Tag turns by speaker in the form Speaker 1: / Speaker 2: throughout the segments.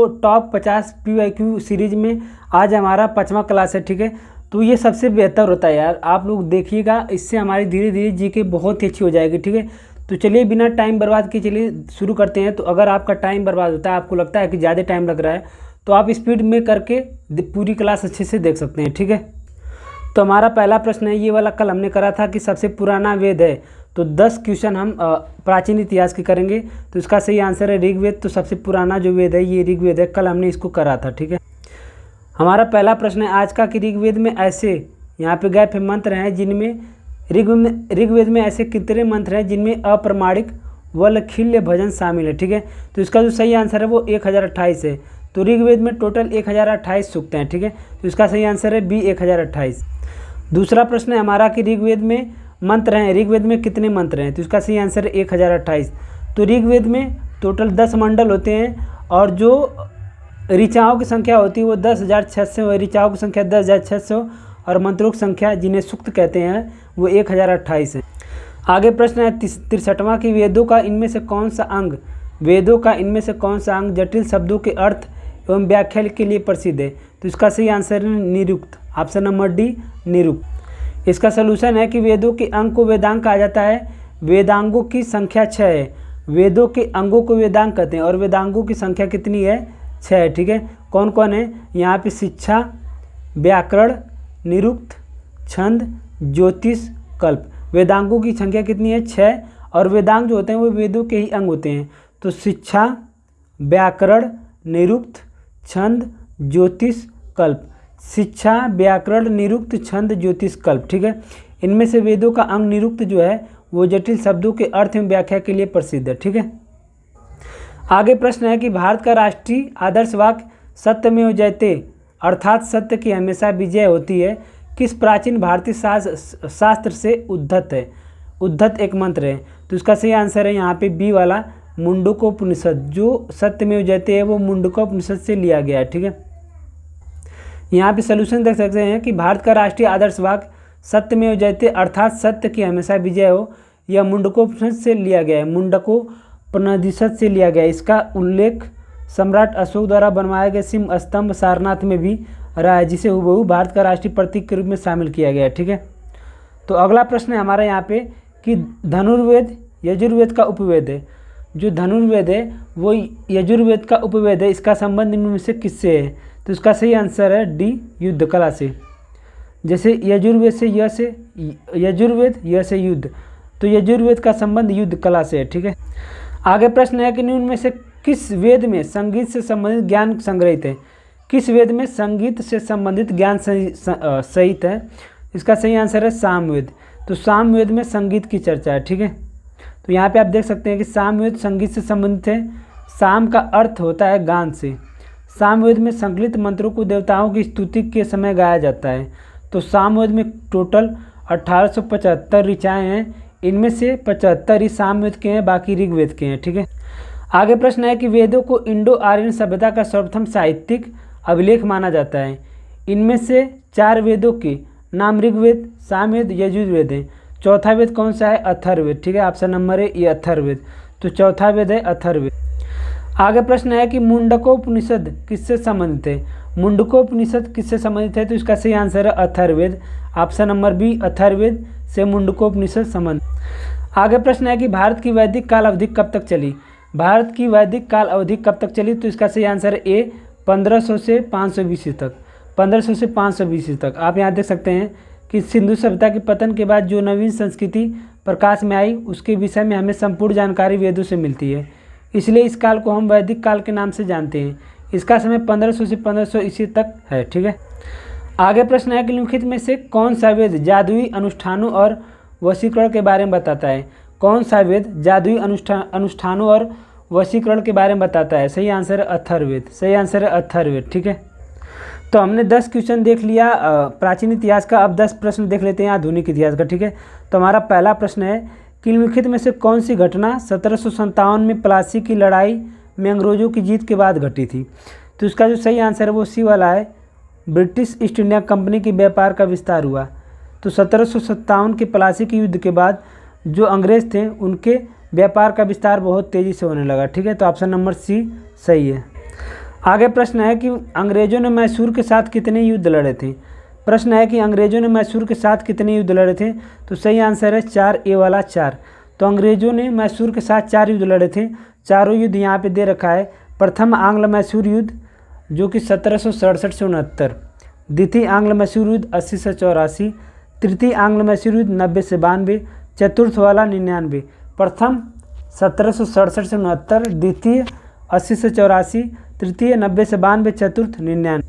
Speaker 1: तो top 50 PYQ series में आज हमारा 5वां क्लास है, ठीक है। तो ये सबसे बेहतर होता है यार, आप लोग देखिएगा, इससे हमारी धीरे धीरे जीके बहुत ही अच्छी हो जाएगी, ठीक है। तो चलिए बिना टाइम बर्बाद किए चलिए शुरू करते हैं। तो अगर आपका टाइम बर्बाद होता है, आपको लगता है कि ज़्यादा टाइम लग रहा है, तो आप स्पीड में करके पूरी क्लास अच्छे से देख सकते हैं, ठीक है। तो हमारा पहला प्रश्न है, ये वाला कल हमने करा था कि सबसे पुराना वेद है। तो 10 क्वेश्चन हम प्राचीन इतिहास के करेंगे। तो इसका सही आंसर है ऋग्वेद। तो सबसे पुराना जो वेद है ये ऋग्वेद है, कल हमने इसको करा था, ठीक है। हमारा पहला प्रश्न है आज का कि ऋग्वेद में ऐसे, यहाँ पे गैप मंत्र हैं जिनमें ऋग्वेद में ऐसे कितने मंत्र हैं जिनमें अप्रमाणिक वल्लखिल्य भजन शामिल है, ठीक है। तो इसका जो सही आंसर है वो 1028 है। तो ऋग्वेद में टोटल 1028 सूक्त हैं, ठीक है। तो इसका सही आंसर है बी 1028। दूसरा प्रश्न है हमारा कि ऋग्वेद में मंत्र हैं, ऋग्वेद में कितने मंत्र हैं। तो इसका सही आंसर है 1028। तो ऋग्वेद में टोटल 10 मंडल होते हैं और जो ऋचाओं की संख्या होती है वो 10,600 है, ऋचाओं की संख्या 10,600 और मंत्रों की संख्या जिन्हें सूक्त कहते हैं वो 1028 है। आगे प्रश्न है 63वां कि वेदों का इनमें से कौन सा अंग जटिल शब्दों के अर्थ एवं व्याख्या के लिए प्रसिद्ध है। तो इसका सही आंसर है निरुक्त, ऑप्शन नंबर डी निरुक्त। इसका सलूशन है कि वेदों के अंग को वेदांग कहा जाता है, वेदांगों की संख्या 6 है। वेदों के अंगों को वेदांग कहते हैं और वेदांगों की संख्या कितनी है, 6 है, ठीक है। कौन कौन है यहाँ पे, शिक्षा, व्याकरण, निरुक्त, छंद, ज्योतिष, कल्प। वेदांगों की संख्या कितनी है, 6। और वेदांग जो होते हैं वो वेदों के ही अंग होते हैं। तो शिक्षा, व्याकरण, निरुक्त, छंद, ज्योतिष, कल्प। शिक्षा, व्याकरण, निरुक्त, छंद, ज्योतिष, कल्प, ठीक है। इनमें से वेदों का अंग निरुक्त जो है वो जटिल शब्दों के अर्थ एवं व्याख्या के लिए प्रसिद्ध है, ठीक है। आगे प्रश्न है कि भारत का राष्ट्रीय आदर्श वाक्य सत्यमेव जयते अर्थात सत्य की हमेशा विजय होती है किस प्राचीन भारतीय शास्त्र से उद्धत है। उद्धत एक मंत्र है। तो इसका सही आंसर है यहाँ पे बी वाला मुंडकोपनिषद। जो सत्यमेव जयते है वो मुंडकोपनिषद से लिया गया है, ठीक है। यहाँ पे सोल्यूशन देख सकते हैं कि भारत का राष्ट्रीय आदर्श वाक्य सत्यमेव जयते अर्थात सत्य की हमेशा विजय हो, यह मुंडकोपनिषद से लिया गया है, मुंडकोपनिषद से लिया गया है। इसका उल्लेख सम्राट अशोक द्वारा बनवाए गए सिंह स्तंभ सारनाथ में भी रहा है, जिसे हुबहू भारत का राष्ट्रीय प्रतीक के रूप में शामिल किया गया है, ठीक है। तो अगला प्रश्न है हमारा यहाँ पे कि धनुर्वेद यजुर्वेद का उपवेद है। जो धनुर्वेद है वो यजुर्वेद का उपवेद है। इसका संबंध इनमें से किससे है। तो इसका सही आंसर है डी युद्ध कला से। जैसे यजुर्वेद से यजुर्वेद य से युद्ध, तो यजुर्वेद का संबंध युद्ध कला से है, ठीक है। आगे प्रश्न है कि निम्न में से किस वेद में संगीत से संबंधित ज्ञान संग्रहित है। किस वेद में संगीत से संबंधित ज्ञान सहित है। इसका सही आंसर है सामवेद। तो सामवेद में संगीत की चर्चा है, ठीक है। तो यहाँ पे आप देख सकते हैं कि सामवेद संगीत से संबंधित है। साम का अर्थ होता है गान से। सामवेद में संकलित मंत्रों को देवताओं की स्तुति के समय गाया जाता है। तो सामवेद में टोटल 1875 ऋचाएँ हैं। इनमें से 75 ही सामवेद के हैं, बाकी ऋग्वेद के हैं, ठीक है। आगे प्रश्न है कि वेदों को इंडो आर्यन सभ्यता का सर्वप्रथम साहित्यिक अभिलेख माना जाता है। इनमें से 4 वेदों के नाम ऋग्वेद, सामवेद, यजुर्वेद हैं। चौथा वेद कौन सा है, अथर्ववेद, ठीक है। ऑप्शन नंबर है ये अथर्ववेद। तो चौथा वेद है अथर्ववेद। आगे प्रश्न है कि मुंडकोपनिषद किससे संबंधित है। मुंडकोपनिषद किससे संबंधित है। तो इसका सही आंसर है Atharvaveda. Option number B Atharvaveda से मुंडकोपनिषद संबंधित। आगे प्रश्न है कि भारत की वैदिक काल अवधि कब तक चली। भारत की वैदिक काल अवधि कब तक चली। तो इसका सही आंसर है ए 1500 से 500 BC तक। 1500 से 500 BC तक। आप यहाँ देख सकते हैं कि सिंधु सभ्यता के पतन के बाद जो नवीन संस्कृति प्रकाश में आई उसके विषय में हमें संपूर्ण जानकारी वेदों से मिलती है, इसलिए इस काल को हम वैदिक काल के नाम से जानते हैं। इसका समय 1500 से 1500 ईस्वी तक है, ठीक है। आगे प्रश्न है कि निम्नलिखित में से कौन सा वेद जादुई अनुष्ठानों और वशीकरण के बारे में बताता है। कौन सा वेद जादुई अनुष्ठानों और वशीकरण के बारे में बताता है। सही आंसर है अथर्ववेद। सही आंसर है अथर्ववेद, ठीक है। तो हमने 10 क्वेश्चन देख लिया प्राचीन इतिहास का। अब 10 प्रश्न देख लेते हैं आधुनिक इतिहास का, ठीक है। तो हमारा पहला प्रश्न है कि निम्नलिखित में से कौन सी घटना 1757 में प्लासी की लड़ाई में अंग्रेजों की जीत के बाद घटी थी। तो इसका जो सही आंसर है वो सी वाला है, ब्रिटिश ईस्ट इंडिया कंपनी के व्यापार का विस्तार हुआ। तो 1757 के प्लासी के युद्ध के बाद जो अंग्रेज थे उनके व्यापार का विस्तार बहुत तेज़ी से होने लगा, ठीक है। तो ऑप्शन नंबर सी सही है। आगे प्रश्न है कि अंग्रेजों ने मैसूर के साथ कितने युद्ध लड़े थे। प्रश्न है कि अंग्रेजों ने मैसूर के साथ कितने युद्ध लड़े थे। तो सही आंसर है 4, ए वाला 4। तो अंग्रेजों ने मैसूर के साथ 4 युद्ध लड़े थे। चारों युद्ध यहाँ पे दे रखा है। प्रथम आंग्ल मैसूर युद्ध जो कि 1767 से 69, द्वितीय आंग्ल मैसूर युद्ध 80 से 84, तृतीय आंग्ल मैसूर युद्ध 90 से 92, चतुर्थ वाला 99। प्रथम 1767 से 69, द्वितीय 80 से 84, तृतीय 90 से 92, चतुर्थ 99।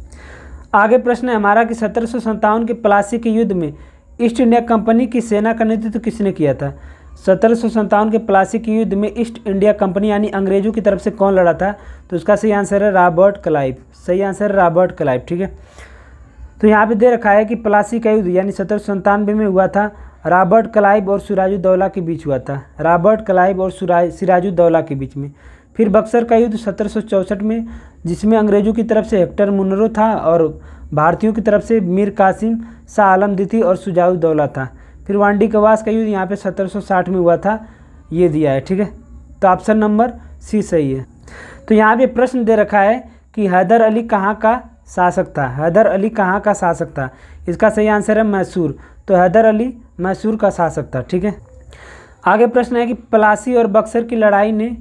Speaker 1: आगे प्रश्न है हमारा कि 1757 के प्लासी के युद्ध में ईस्ट इंडिया कंपनी की सेना का नेतृत्व किसने किया था। 1757 के प्लासी के युद्ध में ईस्ट इंडिया कंपनी यानी अंग्रेजों की तरफ से कौन लड़ा था। तो इसका सही आंसर है रॉबर्ट क्लाइव। सही आंसर है रॉबर्ट क्लाइव। ठीक है, तो यहाँ पे दे रखा है कि प्लासी का युद्ध यानी 1797 में हुआ था। रॉबर्ट क्लाइव और सिराजुद्दौला के बीच हुआ था। रॉबर्ट क्लाइव और सिराजुद्दौला के बीच में। फिर बक्सर का युद्ध 1764 में, जिसमें अंग्रेजों की तरफ से हेक्टर मुनरो था और भारतीयों की तरफ से मीर कासिम, शाह आलम द्वितीय और सिराजुद्दौला था। फिर वांडी कवास का युद्ध यहाँ पे 1760 में हुआ था, ये दिया है। ठीक है, तो ऑप्शन नंबर सी सही है। तो यहाँ पे प्रश्न दे रखा है कि हैदर अली कहाँ का शासक था। हैदर अली कहाँ का शासक था। इसका सही आंसर है मैसूर। तो हैदर अली मैसूर का शासक था। ठीक है, आगे प्रश्न है कि प्लासी और बक्सर की लड़ाई ने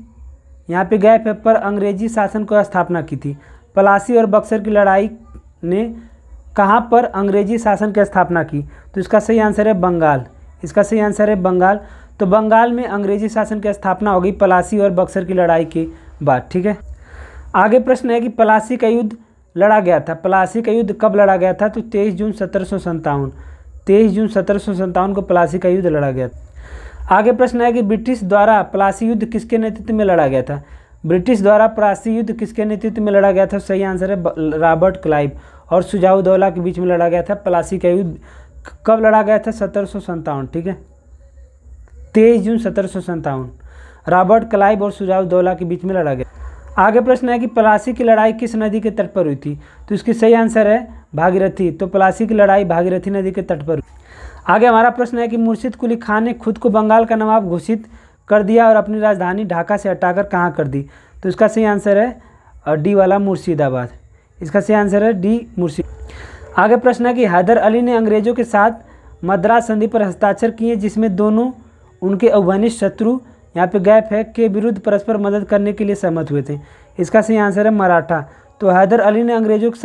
Speaker 1: यहाँ पे गैप पर अंग्रेजी शासन को स्थापना की थी। प्लासी और बक्सर की लड़ाई ने कहाँ पर अंग्रेजी शासन की स्थापना की। तो इसका सही आंसर है बंगाल। इसका सही आंसर है बंगाल। तो बंगाल में अंग्रेजी शासन की स्थापना हो गई प्लासी और बक्सर की लड़ाई के बाद। ठीक है, आगे प्रश्न है कि प्लासी का युद्ध लड़ा गया था। प्लासी का युद्ध कब लड़ा गया था। तो 23 जून 1757। 23 जून 1757 को प्लासी का युद्ध लड़ा गया था। आगे प्रश्न है कि ब्रिटिश द्वारा प्लासी युद्ध किसके नेतृत्व में लड़ा गया था। ब्रिटिश द्वारा प्लासी युद्ध किसके नेतृत्व में लड़ा गया था। सही आंसर है रॉबर्ट क्लाइव और सिराजुद्दौला के बीच में लड़ा गया था। प्लासी का युद्ध कब लड़ा गया था। 1757। ठीक है, 23 जून 1757 रॉबर्ट क्लाइव और सिराजुद्दौला के बीच में लड़ा गया। आगे प्रश्न है कि प्लासी की लड़ाई किस नदी के तट पर हुई थी। तो इसकी सही आंसर है भागीरथी। तो प्लासी की लड़ाई भागीरथी नदी के तट पर। आगे हमारा प्रश्न है कि मुर्शिद कुली खान ने खुद को बंगाल का नवाब घोषित कर दिया और अपनी राजधानी ढाका से हटाकर कहाँ कर दी। तो इसका सही आंसर है डी वाला मुर्शिदाबाद। इसका सही आंसर है डी मुर्शिदाबाद। आगे प्रश्न है कि हैदर अली ने अंग्रेजों के साथ मद्रास संधि पर हस्ताक्षर किए, जिसमें दोनों उनके अघनिष्ठ शत्रु यहाँ पे गैप है के विरुद्ध परस्पर मदद करने के लिए सहमत हुए थे। इसका सही आंसर है मराठा। तो हैदर अली ने अंग्रेजों के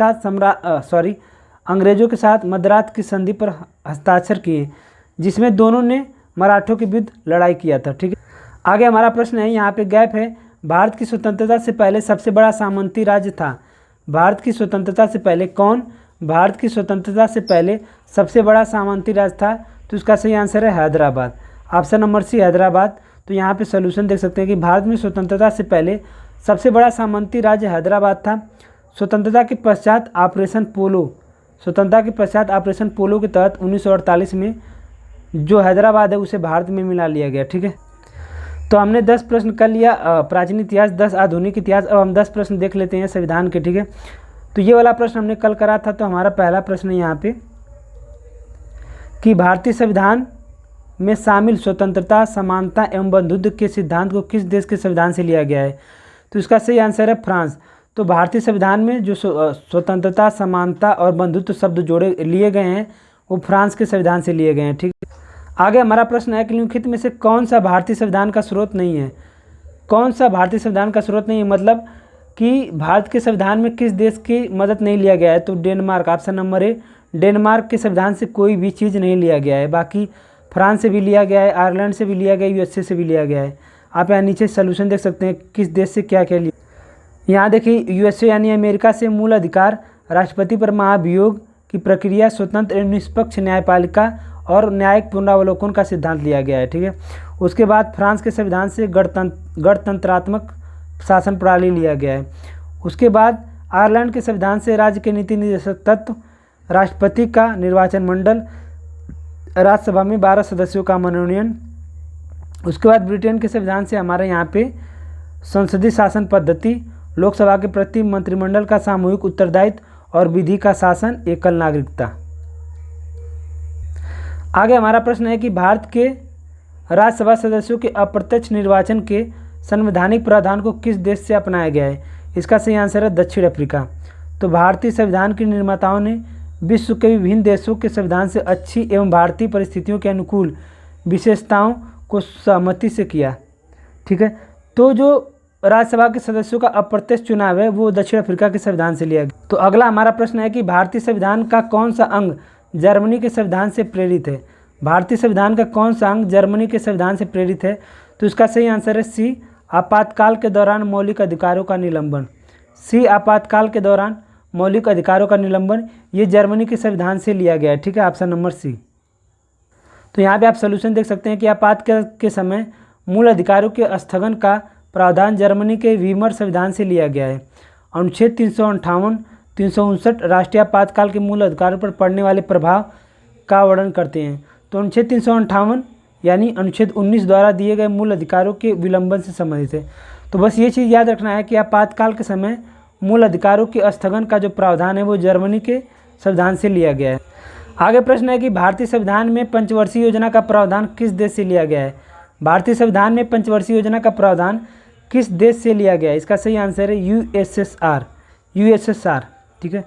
Speaker 1: साथ मद्रास की संधि पर हस्ताक्षर किए, जिसमें दोनों ने मराठों के विरुद्ध लड़ाई किया था। ठीक है, आगे हमारा प्रश्न है, यहाँ पे गैप है, भारत की स्वतंत्रता से पहले सबसे बड़ा सामंती राज्य था। भारत की स्वतंत्रता से पहले कौन। भारत की स्वतंत्रता से पहले सबसे बड़ा सामंती राज्य था। तो इसका सही आंसर है Hyderabad. Option number C Hyderabad. तो यहाँ पे सोल्यूशन देख सकते हैं कि भारत में स्वतंत्रता से पहले सबसे बड़ा सामंती राज्य हैदराबाद था। स्वतंत्रता के पश्चात ऑपरेशन पोलो के तहत 1948 में जो हैदराबाद है उसे भारत में मिला लिया गया। ठीक है, तो हमने 10 प्रश्न कर लिया प्राचीन इतिहास, 10 आधुनिक इतिहास। अब हम 10 प्रश्न देख लेते हैं संविधान के। ठीक है, तो ये वाला प्रश्न हमने कल करा था। तो हमारा पहला प्रश्न है यहाँ पे कि भारतीय संविधान में शामिल स्वतंत्रता, समानता एवं बंधुत्व के सिद्धांत को किस देश के संविधान से लिया गया है। तो इसका सही आंसर है फ्रांस। तो भारतीय संविधान में जो स्वतंत्रता, समानता और बंधुत्व शब्द लिए गए हैं वो फ्रांस के संविधान से लिए गए हैं। ठीक है, आगे हमारा प्रश्न है कि निम्नलिखित में से कौन सा भारतीय संविधान का स्रोत नहीं है। कौन सा भारतीय संविधान का स्रोत नहीं है, मतलब कि भारत के संविधान में किस देश की मदद नहीं लिया गया है। तो डेनमार्क। ऑप्शन नंबर ए, डेनमार्क के संविधान से कोई भी चीज़ नहीं लिया गया है। बाकी फ्रांस से भी लिया गया है, आयरलैंड से भी लिया गया है, यूएसए से भी लिया गया है। आप यहाँ नीचे सोल्यूशन देख सकते हैं किस देश से क्या क्या लिया। यहाँ देखिए यूएसए यानी अमेरिका से मूल अधिकार, राष्ट्रपति पर महाभियोग की प्रक्रिया, स्वतंत्र एवं निष्पक्ष न्यायपालिका और न्यायिक पुनरावलोकन का सिद्धांत लिया गया है। ठीक है, उसके बाद फ्रांस के संविधान से गणतंत्रात्मक शासन प्रणाली लिया गया है। उसके बाद आयरलैंड के संविधान से राज्य के नीति निर्देशक तत्व, राष्ट्रपति का निर्वाचन मंडल, राज्यसभा में 12 सदस्यों का मनोनयन। उसके बाद ब्रिटेन के संविधान से हमारे यहाँ पे संसदीय शासन पद्धति, लोकसभा के प्रति मंत्रिमंडल का सामूहिक उत्तरदायित्व और विधि का शासन, एकल नागरिकता। आगे हमारा प्रश्न है कि भारत के राज्यसभा सदस्यों के अप्रत्यक्ष निर्वाचन के संवैधानिक प्रावधान को किस देश से अपनाया गया है। इसका सही आंसर है दक्षिण अफ्रीका। तो भारतीय संविधान के निर्माताओं ने विश्व के विभिन्न देशों के संविधान से अच्छी एवं भारतीय परिस्थितियों के अनुकूल विशेषताओं को सहमति से किया। ठीक है, तो जो राज्यसभा के सदस्यों का अप्रत्यक्ष चुनाव है वो दक्षिण अफ्रीका के संविधान से लिया गया। तो अगला हमारा प्रश्न है कि भारतीय संविधान का कौन सा अंग जर्मनी के संविधान से प्रेरित है। भारतीय संविधान का कौन सा अंग जर्मनी के संविधान से प्रेरित है। तो इसका सही आंसर है सी, आपातकाल के दौरान मौलिक अधिकारों का निलंबन। सी, आपातकाल के दौरान मौलिक अधिकारों का निलंबन, ये जर्मनी के संविधान से लिया गया है। ठीक है, ऑप्शन नंबर सी। तो यहाँ पे आप सोल्यूशन देख सकते हैं कि आपातकाल के समय मूल अधिकारों के स्थगन का प्रावधान जर्मनी के वीमर संविधान से लिया गया है। अनुच्छेद 358, 359 राष्ट्रीय आपातकाल के मूल अधिकारों पर पड़ने वाले प्रभाव का वर्णन करते हैं। तो अनुच्छेद 358 यानी अनुच्छेद 19 द्वारा दिए गए मूल अधिकारों के विलंबन से संबंधित है। तो बस ये चीज़ याद रखना है कि आपातकाल के समय मूल अधिकारों के स्थगन का जो प्रावधान है वो जर्मनी के संविधान से लिया गया है। आगे प्रश्न है कि भारतीय संविधान में पंचवर्षीय योजना का प्रावधान किस देश से लिया गया है। भारतीय संविधान में पंचवर्षीय योजना का प्रावधान किस देश से लिया गया है। इसका सही आंसर है यूएसएसआर। ठीक है,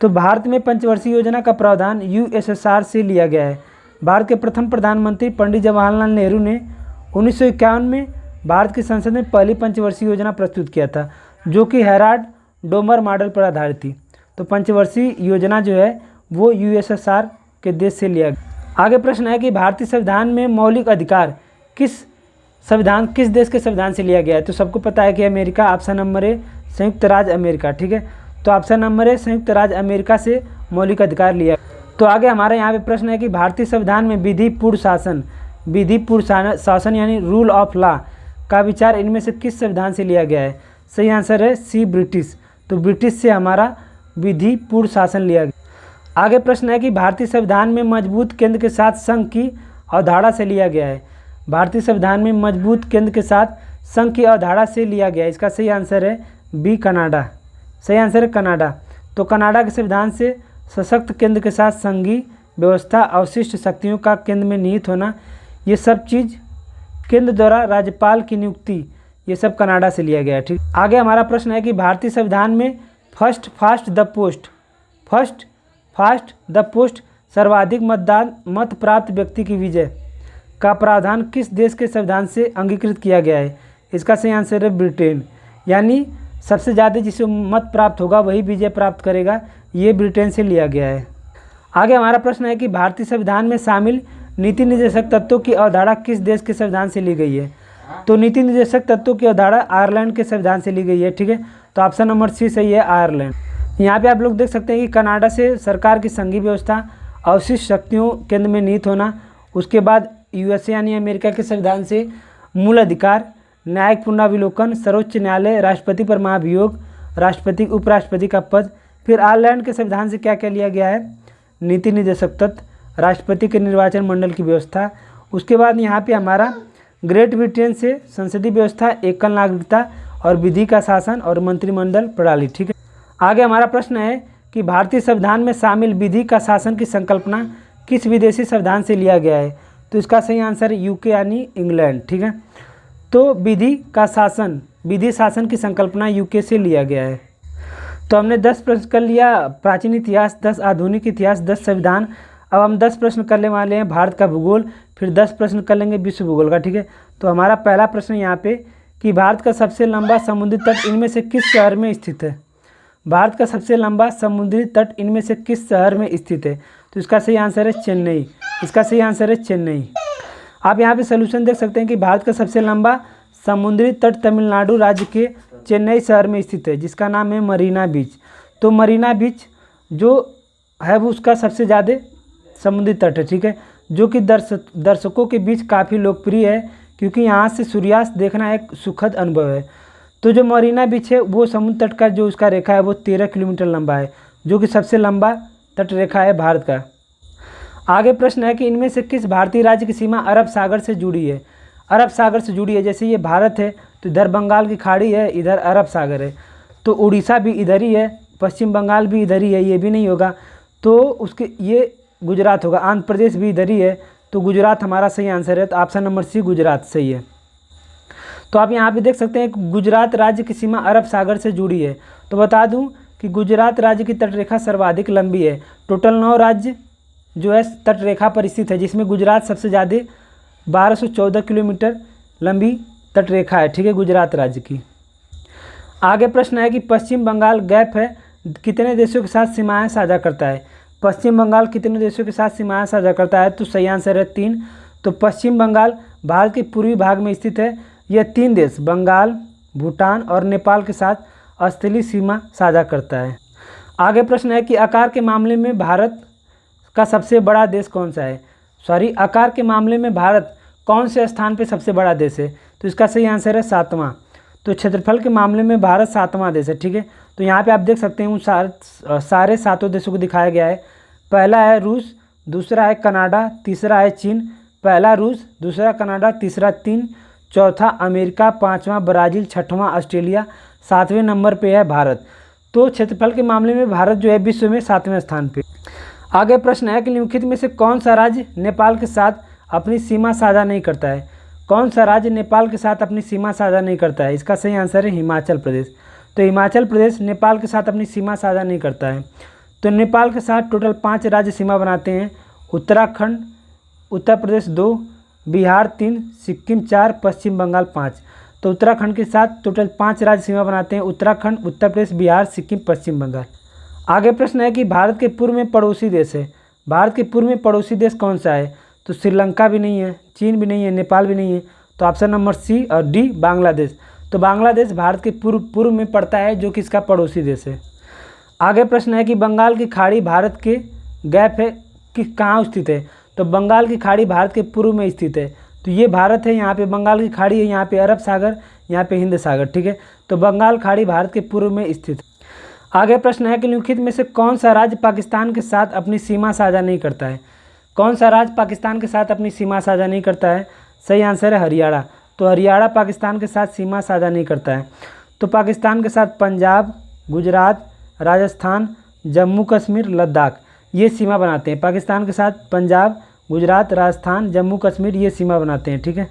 Speaker 1: तो भारत में पंचवर्षीय योजना का प्रावधान यूएसएसआर से लिया गया है। भारत के प्रथम प्रधानमंत्री पंडित जवाहरलाल नेहरू ने 1951 में भारत की संसद में पहली पंचवर्षीय योजना प्रस्तुत किया था, जो कि हेराल्ड डोमर मॉडल पर आधारित थी। तो पंचवर्षीय योजना जो है वो यूएसएसआर के देश से लिया गया। आगे प्रश्न है कि भारतीय संविधान में मौलिक अधिकार किस देश के संविधान से लिया गया है। तो सबको पता है कि अमेरिका। ऑप्शन नंबर ए, संयुक्त राज्य अमेरिका। ठीक है, तो ऑप्शन नंबर ए, संयुक्त राज्य अमेरिका से मौलिक अधिकार लिया। तो आगे हमारे यहाँ पे प्रश्न है कि भारतीय संविधान में विधिपूर्ण शासन यानी रूल ऑफ लॉ का विचार इनमें से किस संविधान से लिया गया है। सही आंसर है सी, ब्रिटिश। तो ब्रिटिश से हमारा विधिपूर्ण शासन लिया गया। आगे प्रश्न है कि भारतीय संविधान में मजबूत केंद्र के साथ संघ की अवधारणा से लिया गया है। भारतीय संविधान में मजबूत केंद्र के साथ संघ की अवधारणा से लिया गया है। इसका सही आंसर है बी, कनाडा। सही आंसर है कनाडा। तो कनाडा के संविधान से सशक्त केंद्र के साथ संघीय व्यवस्था, अवशिष्ट शक्तियों का केंद्र में निहित होना, ये सब चीज़ केंद्र द्वारा राज्यपाल की नियुक्ति, ये सब कनाडा से लिया गया है। ठीक, आगे हमारा प्रश्न है कि भारतीय संविधान में फर्स्ट फास्ट द पोस्ट सर्वाधिक मत प्राप्त व्यक्ति की विजय का प्रावधान किस देश के संविधान से अंगीकृत किया गया है। इसका सही आंसर है ब्रिटेन। यानी सबसे ज़्यादा जिसे मत प्राप्त होगा वही विजय प्राप्त करेगा, ये ब्रिटेन से लिया गया है। आगे हमारा प्रश्न है कि भारतीय संविधान में शामिल नीति निर्देशक तत्वों की अवधारणा किस देश के संविधान से ली गई है। तो नीति निर्देशक तत्वों की अवधारणा आयरलैंड के संविधान से ली गई है। ठीक है, तो ऑप्शन नंबर सी सही है, आयरलैंड। यहाँ पे आप लोग देख सकते हैं कि कनाडा से सरकार की संघीय व्यवस्था, अवशिष्ट शक्तियों केंद्र में निहित होना, उसके बाद यूएसए यानी अमेरिका के संविधान से मूल अधिकार, न्यायिक पुनरावलोकन, सर्वोच्च न्यायालय, राष्ट्रपति पर महाभियोग, राष्ट्रपति उपराष्ट्रपति का पद। फिर आयरलैंड के संविधान से क्या क्या लिया गया है, नीति निर्देशक तत्व, राष्ट्रपति के निर्वाचन मंडल की व्यवस्था। उसके बाद यहाँ पे हमारा ग्रेट ब्रिटेन से संसदीय व्यवस्था, एकल नागरिकता और विधि का शासन और मंत्रिमंडल प्रणाली। ठीक है, आगे हमारा प्रश्न है कि भारतीय संविधान में शामिल विधि का शासन की संकल्पना किस विदेशी संविधान से लिया गया है। तो इसका सही आंसर है यूके यानी इंग्लैंड। ठीक है, तो विधि शासन की संकल्पना यूके से लिया गया है। तो हमने 10 प्रश्न कर लिया प्राचीन इतिहास, 10 आधुनिक इतिहास, 10 संविधान। अब हम 10 प्रश्न करने वाले हैं भारत का भूगोल, फिर 10 प्रश्न कर लेंगे विश्व भूगोल का। ठीक है, तो हमारा पहला प्रश्न यहाँ पे कि भारत का सबसे लंबा समुद्री तट इनमें से किस शहर में स्थित है। भारत का सबसे लंबा समुद्री तट इनमें से किस शहर में स्थित है। तो इसका सही आंसर है चेन्नई। इसका सही आंसर है चेन्नई। आप यहाँ पे सोल्यूशन देख सकते हैं कि भारत का सबसे लंबा समुद्री तट तमिलनाडु राज्य के चेन्नई शहर में स्थित है, जिसका नाम है मरीना बीच। तो मरीना बीच जो है वो उसका सबसे ज़्यादा समुद्री तट है। ठीक है, जो कि दर्शकों के बीच काफ़ी लोकप्रिय है, क्योंकि यहाँ से सूर्यास्त देखना एक सुखद अनुभव है। तो जो मरीना बीच है वो समुद्र तट का जो उसका रेखा है वो 13 किलोमीटर लंबा है, जो कि सबसे लंबा तट रेखा है भारत का। आगे प्रश्न है कि इनमें से किस भारतीय राज्य की सीमा अरब सागर से जुड़ी है। अरब सागर से जुड़ी है, जैसे ये भारत है तो इधर बंगाल की खाड़ी है, इधर अरब सागर है। तो उड़ीसा भी इधर ही है, पश्चिम बंगाल भी इधर ही है, ये भी नहीं होगा तो उसके ये गुजरात होगा। आंध्र प्रदेश भी इधर ही है, तो गुजरात हमारा सही आंसर है। तो ऑप्शन नंबर सी गुजरात सही है। तो आप यहाँ पे देख सकते हैं गुजरात राज्य की सीमा अरब सागर से जुड़ी है। तो बता दूँ कि गुजरात राज्य की तटरेखा सर्वाधिक लंबी है। टोटल 9 राज्य जो है तटरेखा पर स्थित है, जिसमें गुजरात सबसे ज़्यादा 1214 किलोमीटर लंबी तटरेखा है, ठीक है, गुजरात राज्य की। आगे प्रश्न है कि पश्चिम बंगाल गैप है कितने देशों के साथ सीमाएं साझा करता है। पश्चिम बंगाल कितने देशों के साथ सीमाएं साझा करता है, तो सही आंसर है 3। तो पश्चिम बंगाल भारत के पूर्वी भाग में स्थित है। यह 3 देश बंगाल, भूटान और नेपाल के साथ स्थलीय सीमा साझा करता है। आगे प्रश्न है कि आकार के मामले में भारत का सबसे बड़ा देश कौन सा है। आकार के मामले में भारत कौन से स्थान पे सबसे बड़ा देश है, तो इसका सही आंसर है 7वां। तो क्षेत्रफल के मामले में भारत 7वां देश है, ठीक है। तो यहाँ पे आप देख सकते हैं उन सारे 7 देशों को दिखाया गया है। पहला है रूस, दूसरा है कनाडा, तीसरा है चीन। पहला रूस, दूसरा कनाडा, तीसरा चीन, चौथा अमेरिका, 5वां ब्राज़ील, 6वां ऑस्ट्रेलिया, 7वें नंबर पे है भारत। तो क्षेत्रफल के मामले में भारत जो है विश्व में 7वें स्थान पे। आगे प्रश्न है कि निम्नलिखित में से कौन सा राज्य नेपाल के साथ अपनी सीमा साझा नहीं करता है। कौन सा राज्य नेपाल के साथ अपनी सीमा साझा नहीं करता है, इसका सही आंसर है हिमाचल प्रदेश। तो हिमाचल प्रदेश नेपाल के साथ अपनी सीमा साझा नहीं करता है। तो नेपाल के साथ टोटल 5 राज्य सीमा बनाते हैं। उत्तराखंड, उत्तर प्रदेश 2, बिहार 3, सिक्किम 4, पश्चिम बंगाल 5। तो उत्तराखंड के साथ टोटल 5 राज्य सीमा बनाते हैं, उत्तराखंड, उत्तर प्रदेश, बिहार, सिक्किम, पश्चिम बंगाल। आगे प्रश्न है कि भारत के पूर्व में पड़ोसी देश है। भारत के पूर्व में पड़ोसी देश कौन सा है, तो श्रीलंका भी नहीं है, चीन भी नहीं है, नेपाल भी नहीं है। तो ऑप्शन नंबर सी और डी बांग्लादेश। तो बांग्लादेश भारत के पूर्व में पड़ता है, जो कि इसका पड़ोसी देश है। आगे प्रश्न है कि बंगाल की खाड़ी भारत के गैप है कि कहाँ स्थित है। तो बंगाल की खाड़ी भारत के पूर्व में स्थित है। तो ये भारत है, यहाँ पे बंगाल की खाड़ी है, यहाँ पे अरब सागर, यहाँ पे हिंद सागर, ठीक है। तो बंगाल खाड़ी भारत के पूर्व में स्थित है। आगे प्रश्न है कि निम्नलिखित में से कौन सा राज्य पाकिस्तान के साथ अपनी सीमा साझा नहीं करता है। कौन सा राज्य पाकिस्तान के साथ अपनी सीमा साझा नहीं करता है, सही आंसर है हरियाणा। तो हरियाणा पाकिस्तान के साथ सीमा साझा नहीं करता है। तो पाकिस्तान के साथ पंजाब, गुजरात, राजस्थान, जम्मू कश्मीर, लद्दाख ये सीमा बनाते हैं। पाकिस्तान के साथ पंजाब, गुजरात, राजस्थान, जम्मू कश्मीर ये सीमा बनाते हैं, ठीक है।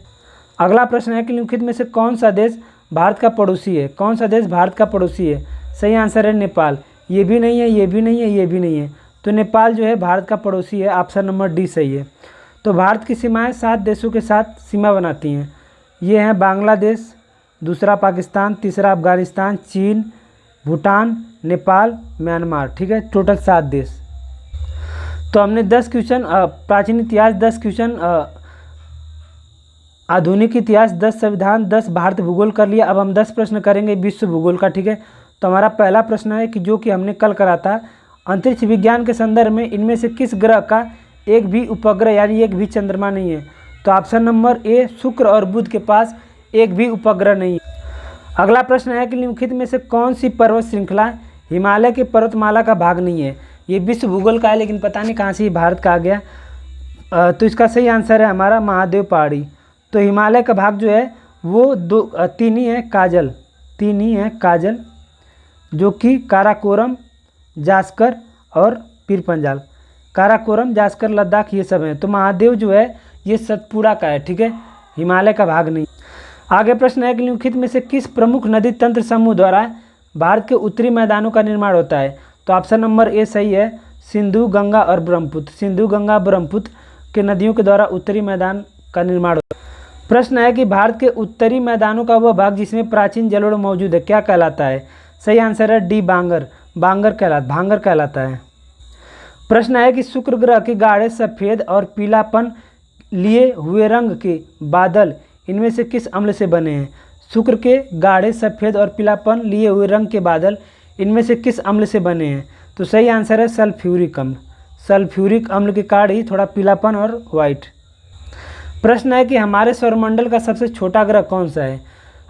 Speaker 1: अगला प्रश्न है कि निम्नलिखित में से कौन सा देश भारत का पड़ोसी है। कौन सा देश भारत का पड़ोसी है, सही आंसर है नेपाल। ये भी नहीं है, ये भी नहीं है, ये भी नहीं है। तो नेपाल जो है भारत का पड़ोसी है, ऑप्शन नंबर डी सही है। तो भारत की सीमाएं 7 देशों के साथ सीमा बनाती हैं। ये हैं बांग्लादेश, दूसरा पाकिस्तान, तीसरा अफगानिस्तान, चीन, भूटान, नेपाल, म्यांमार, ठीक है। टोटल 7 देश। तो हमने 10 क्वेश्चन प्राचीन इतिहास, 10 क्वेश्चन आधुनिक इतिहास, 10 संविधान, 10 भारत भूगोल कर लिया। अब हम 10 प्रश्न करेंगे विश्व भूगोल का, ठीक है। तो हमारा पहला प्रश्न है कि जो कि हमने कल करा था, अंतरिक्ष विज्ञान के संदर्भ में इनमें से किस ग्रह का एक भी उपग्रह यानी एक भी चंद्रमा नहीं है। तो ऑप्शन नंबर ए शुक्र और बुध के पास एक भी उपग्रह नहीं है। अगला प्रश्न है कि निम्नलिखित में से कौन सी पर्वत श्रृंखला हिमालय के पर्वतमाला का भाग नहीं है। ये विश्व भूगोल का है, लेकिन पता नहीं कहाँ से भारत का आ गया। तो इसका सही आंसर है हमारा महादेव पहाड़ी। तो हिमालय का भाग जो है वो 3 ही है, काजल, 3 ही है काजल, जो कि काराकोरम, जास्कर और पीर पंजाल। काराकोरम, जास्कर, लद्दाख ये सब हैं। तो महादेव जो है ये सतपुड़ा का है, ठीक है, हिमालय का भाग नहीं। आगे प्रश्न है कि निम्नलिखित में से किस प्रमुख नदी तंत्र समूह द्वारा भारत के उत्तरी मैदानों का निर्माण होता है। तो ऑप्शन नंबर ए सही है, सिंधु, गंगा और ब्रह्मपुत्र। सिंधु, गंगा, ब्रह्मपुत्र के नदियों के द्वारा उत्तरी मैदान का निर्माण होता है। प्रश्न है कि भारत के उत्तरी मैदानों का वह भाग जिसमें प्राचीन जलोढ़ मौजूद है क्या कहलाता है। सही आंसर है डी भांगर कहलाता है। प्रश्न है कि शुक्र ग्रह के गाढ़े सफ़ेद और पीलापन लिए हुए रंग के बादल इनमें से किस अम्ल से बने हैं। शुक्र के गाढ़े सफ़ेद और पीलापन लिए हुए रंग के बादल इनमें से किस अम्ल से बने हैं। तो सही आंसर है सल्फ्यूरिक अम्ल। सल्फ्यूरिक अम्ल के कारण ही थोड़ा पीलापन और वाइट। प्रश्न है कि हमारे सौरमंडल का सबसे छोटा ग्रह कौन सा है।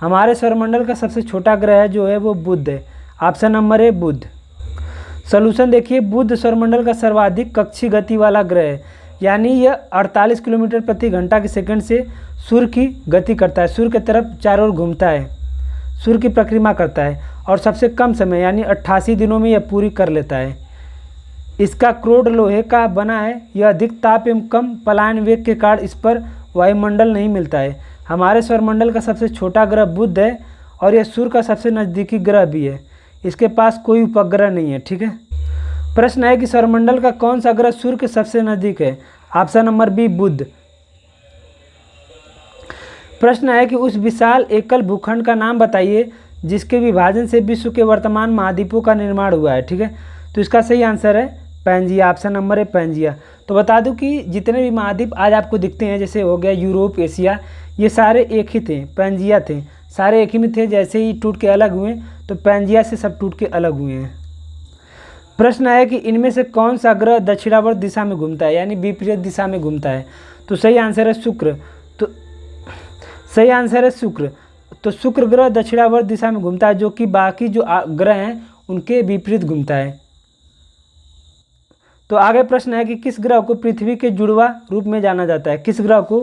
Speaker 1: हमारे सौरमंडल का सबसे छोटा ग्रह जो है वो बुध है। Option number A Budh. Solution देखिए, बुध सौरमंडल का सर्वाधिक कक्षीय गति वाला ग्रह है, यानी यह 48 किलोमीटर प्रति घंटा के सेकंड से सूर्य की गति करता है, सूर्य की तरफ चारों ओर घूमता है, सूर्य की परिक्रमा करता है और सबसे कम समय यानी 88 दिनों में यह पूरी कर लेता है। इसका क्रोड लोहे का बना है। यह अधिक ताप एवं कम पलायन वेग के कारण इस पर वायुमंडल नहीं मिलता है। हमारे सौरमंडल का सबसे छोटा ग्रह बुध है और यह सूर्य का सबसे नज़दीकी ग्रह भी है। इसके पास कोई उपग्रह नहीं है। ठीक है। प्रश्न है कि सौरमंडल का कौन सा ग्रह सूर्य के सबसे नज़दीक है? ऑप्शन नंबर बी बुध। प्रश्न है कि उस विशाल एकल भूखंड का नाम बताइए जिसके विभाजन से विश्व के वर्तमान महाद्वीपों का निर्माण हुआ है। ठीक है। तो इसका सही आंसर है पैंजिया। ऑप्शन नंबर है पैंजिया। तो बता दूं कि जितने भी महाद्वीप आज आपको दिखते हैं, जैसे हो गया यूरोप, एशिया, ये सारे एक ही थे, पैंजिया थे, सारे एक ही में थे। जैसे ही टूट के अलग हुए तो पैंजिया से सब टूट के अलग हुए हैं। प्रश्न है कि इनमें से कौन सा ग्रह दक्षिणावर्त दिशा में घूमता है, यानी विपरीत दिशा में घूमता है? तो सही आंसर है शुक्र। तो सही आंसर है शुक्र। तो शुक्र ग्रह दक्षिणावर्त दिशा में घूमता है, जो कि बाकी जो ग्रह हैं उनके विपरीत घूमता है। तो आगे प्रश्न है कि किस ग्रह को पृथ्वी के जुड़वा रूप में जाना जाता है? किस ग्रह को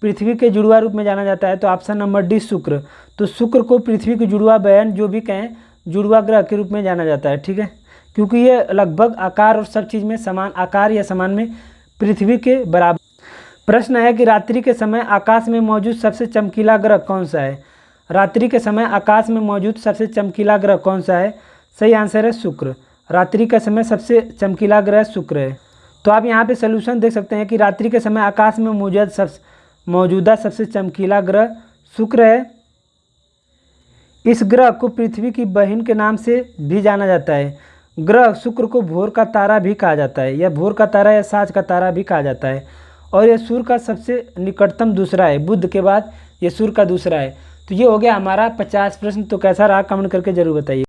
Speaker 1: पृथ्वी के जुड़वा रूप में जाना जाता है? तो ऑप्शन नंबर डी शुक्र। तो शुक्र को पृथ्वी के जुड़वा बहन जो भी कहें, जुड़वा ग्रह के रूप में जाना जाता है। ठीक है। क्योंकि ये लगभग आकार और सब चीज़ में समान आकार या समान में पृथ्वी के बराबर। प्रश्न है कि रात्रि के समय आकाश में मौजूद सबसे चमकीला ग्रह कौन सा है? रात्रि के समय आकाश में मौजूद सबसे चमकीला ग्रह कौन सा है? सही आंसर है शुक्र। रात्रि के समय सबसे चमकीला ग्रह शुक्र है। तो आप यहाँ पे सोल्यूशन देख सकते हैं कि रात्रि के समय आकाश में मौजूदा सबसे चमकीला ग्रह शुक्र है। इस ग्रह को पृथ्वी की बहन के नाम से भी जाना जाता है। ग्रह शुक्र को भोर का तारा भी कहा जाता है, या भोर का तारा या साँझ का तारा भी कहा जाता है। और यह सूर्य का सबसे निकटतम दूसरा है, बुध के बाद ये सूर्य का दूसरा है। तो ये हो गया हमारा 50 प्रश्न। तो कैसा रहा कमेंट करके ज़रूर बताइए।